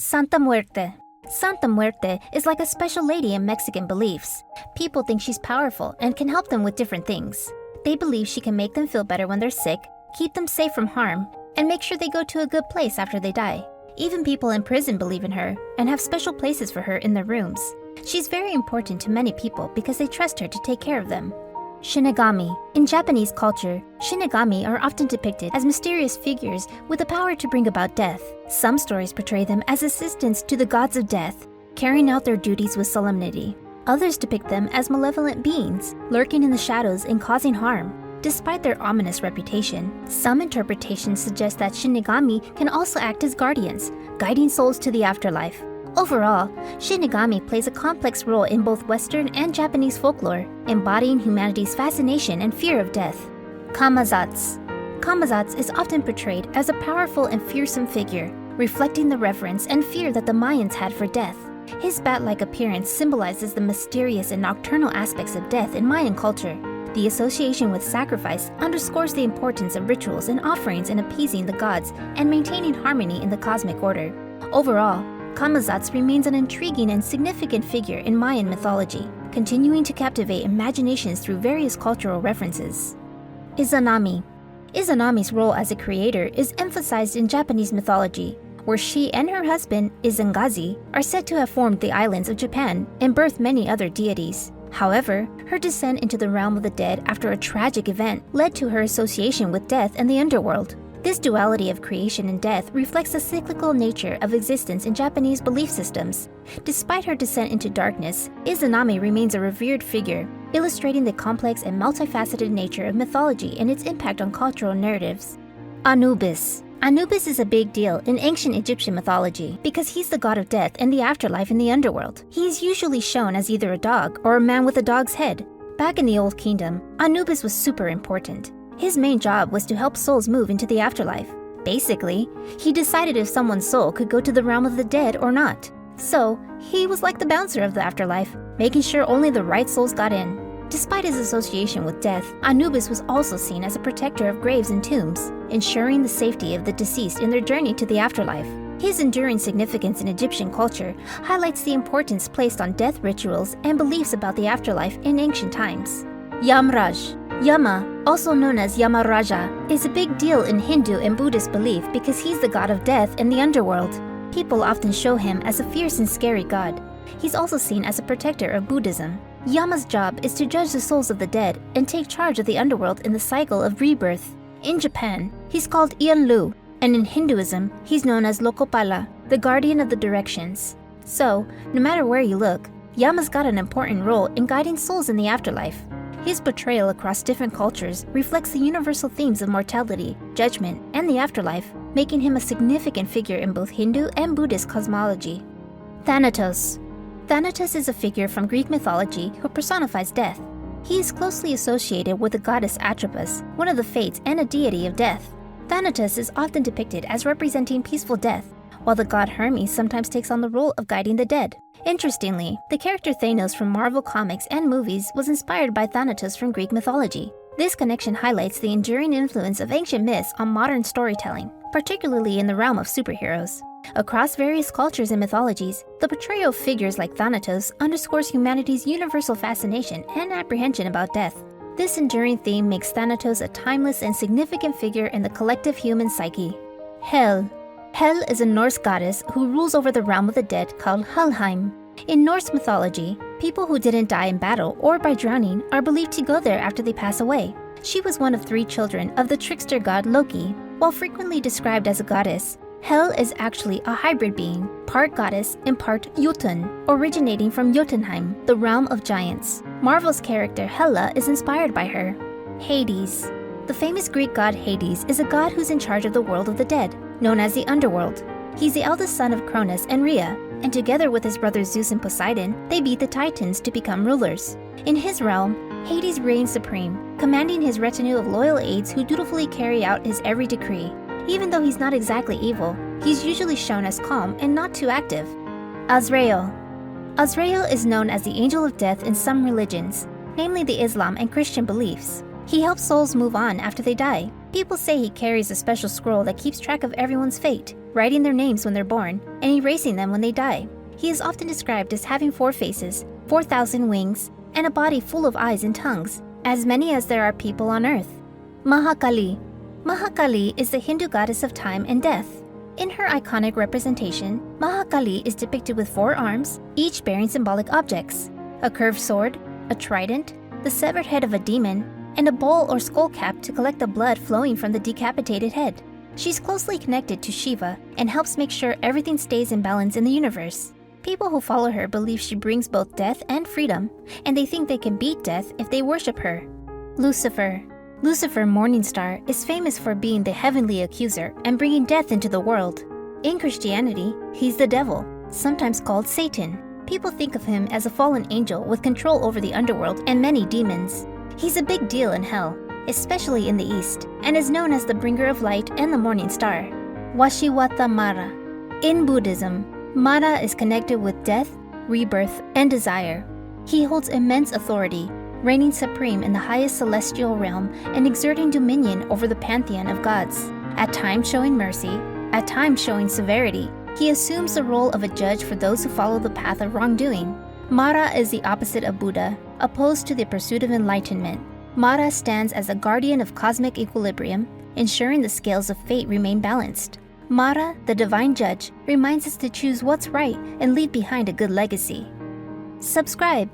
Santa Muerte. Santa Muerte is like a special lady in Mexican beliefs. People think she's powerful and can help them with different things. They believe she can make them feel better when they're sick, keep them safe from harm, and make sure they go to a good place after they die. Even people in prison believe in her and have special places for her in their rooms. She's very important to many people because they trust her to take care of them. Shinigami. In Japanese culture, Shinigami are often depicted as mysterious figures with the power to bring about death. Some stories portray them as assistants to the gods of death, carrying out their duties with solemnity. Others depict them as malevolent beings, lurking in the shadows and causing harm. Despite their ominous reputation, some interpretations suggest that Shinigami can also act as guardians, guiding souls to the afterlife. Overall, Shinigami plays a complex role in both Western and Japanese folklore, embodying humanity's fascination and fear of death. Camazotz. Camazotz is often portrayed as a powerful and fearsome figure, reflecting the reverence and fear that the Mayans had for death. His bat-like appearance symbolizes the mysterious and nocturnal aspects of death in Mayan culture. The association with sacrifice underscores the importance of rituals and offerings in appeasing the gods and maintaining harmony in the cosmic order. Overall, Camazotz remains an intriguing and significant figure in Mayan mythology, continuing to captivate imaginations through various cultural references. Izanami. Izanami's role as a creator is emphasized in Japanese mythology, where she and her husband, Izangazi, are said to have formed the islands of Japan and birthed many other deities. However, her descent into the realm of the dead after a tragic event led to her association with death and the underworld. This duality of creation and death reflects the cyclical nature of existence in Japanese belief systems. Despite her descent into darkness, Izanami remains a revered figure, illustrating the complex and multifaceted nature of mythology and its impact on cultural narratives. Anubis. Anubis is a big deal in ancient Egyptian mythology because he's the god of death and the afterlife in the underworld. He is usually shown as either a dog or a man with a dog's head. Back in the Old Kingdom, Anubis was super important. His main job was to help souls move into the afterlife. Basically, he decided if someone's soul could go to the realm of the dead or not. So, he was like the bouncer of the afterlife, making sure only the right souls got in. Despite his association with death, Anubis was also seen as a protector of graves and tombs, ensuring the safety of the deceased in their journey to the afterlife. His enduring significance in Egyptian culture highlights the importance placed on death rituals and beliefs about the afterlife in ancient times. Yamaraj. Yama, also known as Yamaraja, is a big deal in Hindu and Buddhist belief because he's the god of death and the underworld. People often show him as a fierce and scary god. He's also seen as a protector of Buddhism. Yama's job is to judge the souls of the dead and take charge of the underworld in the cycle of rebirth. In Japan, he's called Ianlu, and in Hinduism, he's known as Lokopala, the guardian of the directions. So, no matter where you look, Yama's got an important role in guiding souls in the afterlife. His portrayal across different cultures reflects the universal themes of mortality, judgment, and the afterlife, making him a significant figure in both Hindu and Buddhist cosmology. Thanatos. Thanatos is a figure from Greek mythology who personifies death. He is closely associated with the goddess Atropos, one of the fates and a deity of death. Thanatos is often depicted as representing peaceful death, while the god Hermes sometimes takes on the role of guiding the dead. Interestingly, the character Thanos from Marvel Comics and movies was inspired by Thanatos from Greek mythology. This connection highlights the enduring influence of ancient myths on modern storytelling, particularly in the realm of superheroes. Across various cultures and mythologies, the portrayal of figures like Thanatos underscores humanity's universal fascination and apprehension about death. This enduring theme makes Thanatos a timeless and significant figure in the collective human psyche. Hel. Hel is a Norse goddess who rules over the realm of the dead called Helheim. In Norse mythology, people who didn't die in battle or by drowning are believed to go there after they pass away. She was one of 3 children of the trickster god Loki. While frequently described as a goddess, Hel is actually a hybrid being, part goddess and part Jotun, originating from Jotunheim, the realm of giants. Marvel's character Hela is inspired by her. Hades. The famous Greek god Hades is a god who's in charge of the world of the dead, known as the underworld. He's the eldest son of Cronus and Rhea, and together with his brothers Zeus and Poseidon, they beat the Titans to become rulers. In his realm, Hades reigns supreme, commanding his retinue of loyal aides who dutifully carry out his every decree. Even though he's not exactly evil, he's usually shown as calm and not too active. Azrael. Azrael is known as the angel of death in some religions, namely the Islam and Christian beliefs. He helps souls move on after they die. People say he carries a special scroll that keeps track of everyone's fate. writing their names when they're born, and erasing them when they die. He is often described as having 4 faces, 4,000 wings, and a body full of eyes and tongues, as many as there are people on earth. Mahakali. Mahakali is the Hindu goddess of time and death. In her iconic representation, Mahakali is depicted with 4 arms, each bearing symbolic objects: a curved sword, a trident, the severed head of a demon, and a bowl or skull cap to collect the blood flowing from the decapitated head. She's closely connected to Shiva and helps make sure everything stays in balance in the universe. People who follow her believe she brings both death and freedom, and they think they can beat death if they worship her. Lucifer. Lucifer Morningstar is famous for being the heavenly accuser and bringing death into the world. In Christianity, he's the devil, sometimes called Satan. People think of him as a fallen angel with control over the underworld and many demons. He's a big deal in hell, especially in the East, and is known as the bringer of light and the morning star. Washiwata Mara. In Buddhism, Mara is connected with death, rebirth, and desire. He holds immense authority, reigning supreme in the highest celestial realm and exerting dominion over the pantheon of gods. At times showing mercy, at times showing severity, he assumes the role of a judge for those who follow the path of wrongdoing. Mara is the opposite of Buddha, opposed to the pursuit of enlightenment. Mara stands as a guardian of cosmic equilibrium, ensuring the scales of fate remain balanced. Mara, the divine judge, reminds us to choose what's right and leave behind a good legacy. Subscribe.